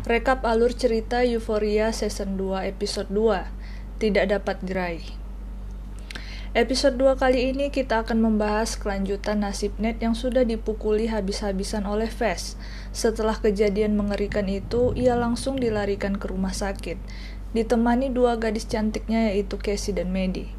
Rekap alur cerita Euphoria Season 2 Episode 2, Tidak Dapat Diraih. Episode 2 kali ini kita akan membahas kelanjutan nasib Ned yang sudah dipukuli habis-habisan oleh Vess. Setelah kejadian mengerikan itu, ia langsung dilarikan ke rumah sakit, ditemani dua gadis cantiknya yaitu Cassie dan Maddie.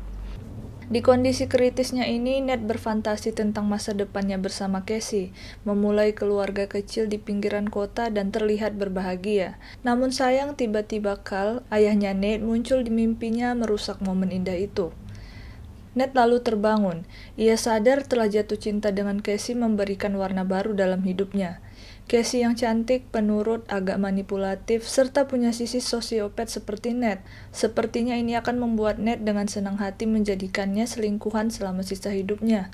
Di kondisi kritisnya ini, Ned berfantasi tentang masa depannya bersama Cassie, memulai keluarga kecil di pinggiran kota dan terlihat berbahagia. Namun sayang tiba-tiba Carl, ayahnya Ned, muncul di mimpinya merusak momen indah itu. Ned lalu terbangun. Ia sadar telah jatuh cinta dengan Cassie memberikan warna baru dalam hidupnya. Cassie yang cantik, penurut, agak manipulatif, serta punya sisi sosiopat seperti Ned. Sepertinya ini akan membuat Ned dengan senang hati menjadikannya selingkuhan selama sisa hidupnya.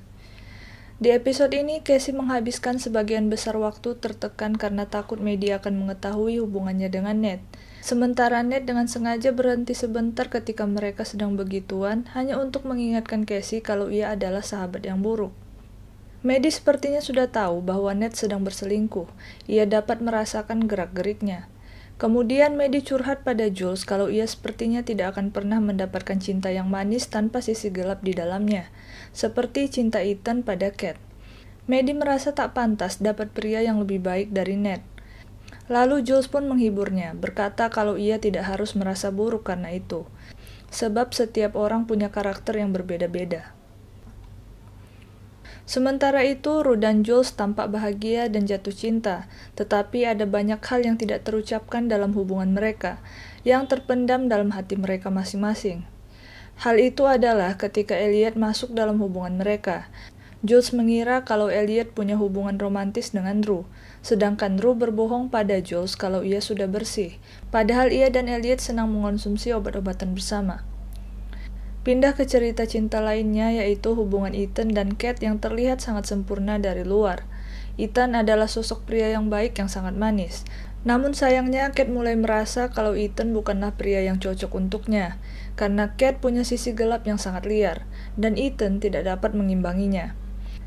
Di episode ini, Cassie menghabiskan sebagian besar waktu tertekan karena takut media akan mengetahui hubungannya dengan Ned. Sementara Ned dengan sengaja berhenti sebentar ketika mereka sedang begituan, hanya untuk mengingatkan Cassie kalau ia adalah sahabat yang buruk. Maddie sepertinya sudah tahu bahwa Ned sedang berselingkuh. Ia dapat merasakan gerak-geriknya. Kemudian Maddie curhat pada Jules kalau ia sepertinya tidak akan pernah mendapatkan cinta yang manis tanpa sisi gelap di dalamnya, seperti cinta Ethan pada Kat. Maddie merasa tak pantas dapat pria yang lebih baik dari Ned. Lalu Jules pun menghiburnya, berkata kalau ia tidak harus merasa buruk karena itu, sebab setiap orang punya karakter yang berbeda-beda. Sementara itu, Rue dan Jules tampak bahagia dan jatuh cinta, tetapi ada banyak hal yang tidak terucapkan dalam hubungan mereka, yang terpendam dalam hati mereka masing-masing. Hal itu adalah ketika Elliot masuk dalam hubungan mereka. Jules mengira kalau Elliot punya hubungan romantis dengan Rue, sedangkan Rue berbohong pada Jules kalau ia sudah bersih, padahal ia dan Elliot senang mengonsumsi obat-obatan bersama. Pindah ke cerita cinta lainnya, yaitu hubungan Ethan dan Kat yang terlihat sangat sempurna dari luar. Ethan adalah sosok pria yang baik yang sangat manis. Namun sayangnya Kat mulai merasa kalau Ethan bukanlah pria yang cocok untuknya, karena Kat punya sisi gelap yang sangat liar, dan Ethan tidak dapat mengimbanginya.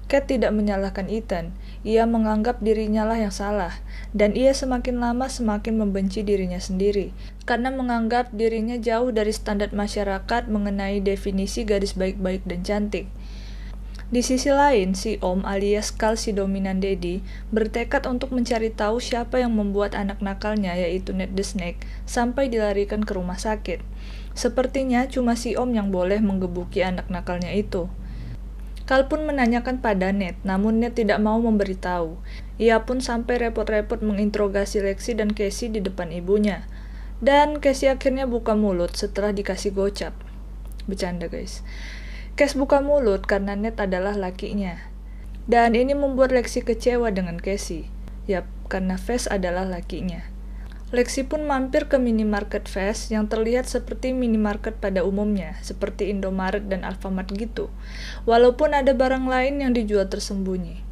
Kat tidak menyalahkan Ethan, ia menganggap dirinya lah yang salah, dan ia semakin lama semakin membenci dirinya sendiri, karena menganggap dirinya jauh dari standar masyarakat mengenai definisi gadis baik-baik dan cantik. Di sisi lain, si Om alias Carl si dominan daddy bertekad untuk mencari tahu siapa yang membuat anak nakalnya yaitu Ned the Snake sampai dilarikan ke rumah sakit. Sepertinya cuma si Om yang boleh menggebuki anak nakalnya itu. Carl pun menanyakan pada Ned, namun Ned tidak mau memberitahu. Ia pun sampai repot-repot menginterogasi Lexi dan Cassie di depan ibunya. Dan Cassie akhirnya buka mulut setelah dikasih gocap. Bercanda guys. Cassie buka mulut karena Ned adalah lakinya. Dan ini membuat Lexi kecewa dengan Cassie. Yap, karena Vess adalah lakinya. Lexi pun mampir ke minimarket Vess yang terlihat seperti minimarket pada umumnya, seperti Indomaret dan Alfamart gitu, walaupun ada barang lain yang dijual tersembunyi.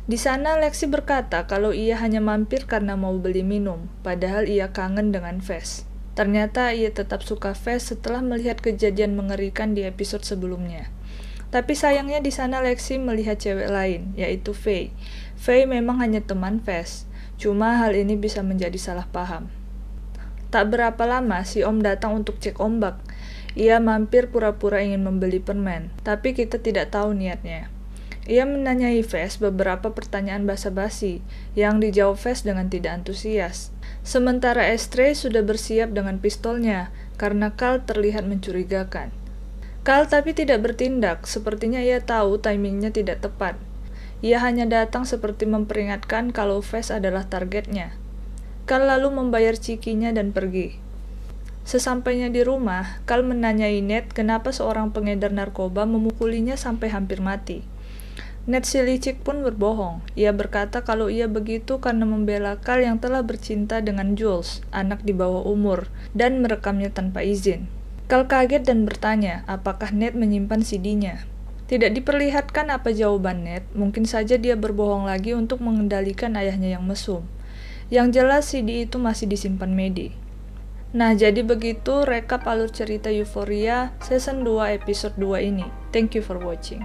Di sana Lexi berkata kalau ia hanya mampir karena mau beli minum, padahal ia kangen dengan Vess. Ternyata ia tetap suka Vess setelah melihat kejadian mengerikan di episode sebelumnya. Tapi sayangnya di sana Lexi melihat cewek lain, yaitu Faye. Faye memang hanya teman Vess. Cuma hal ini bisa menjadi salah paham. Tak berapa lama si Om datang untuk cek ombak. Ia mampir pura-pura ingin membeli permen, tapi kita tidak tahu niatnya. Ia menanyai Vess beberapa pertanyaan basa-basi, yang dijawab Vess dengan tidak antusias. Sementara Estray sudah bersiap dengan pistolnya, karena Carl terlihat mencurigakan. Carl tapi tidak bertindak, sepertinya ia tahu timingnya tidak tepat. Ia hanya datang seperti memperingatkan kalau Vess adalah targetnya. Carl lalu membayar cikinya dan pergi. Sesampainya di rumah, Carl menanyai Ned kenapa seorang pengedar narkoba memukulinya sampai hampir mati. Ned si licik pun berbohong. Ia berkata kalau ia begitu karena membela Carl yang telah bercinta dengan Jules, anak di bawah umur, dan merekamnya tanpa izin. Carl kaget dan bertanya apakah Ned menyimpan CD-nya. Tidak diperlihatkan apa jawaban Ned, mungkin saja dia berbohong lagi untuk mengendalikan ayahnya yang mesum. Yang jelas CD itu masih disimpan Maddie. Nah, jadi begitu rekap alur cerita Euphoria Season 2 Episode 2 ini. Thank you for watching.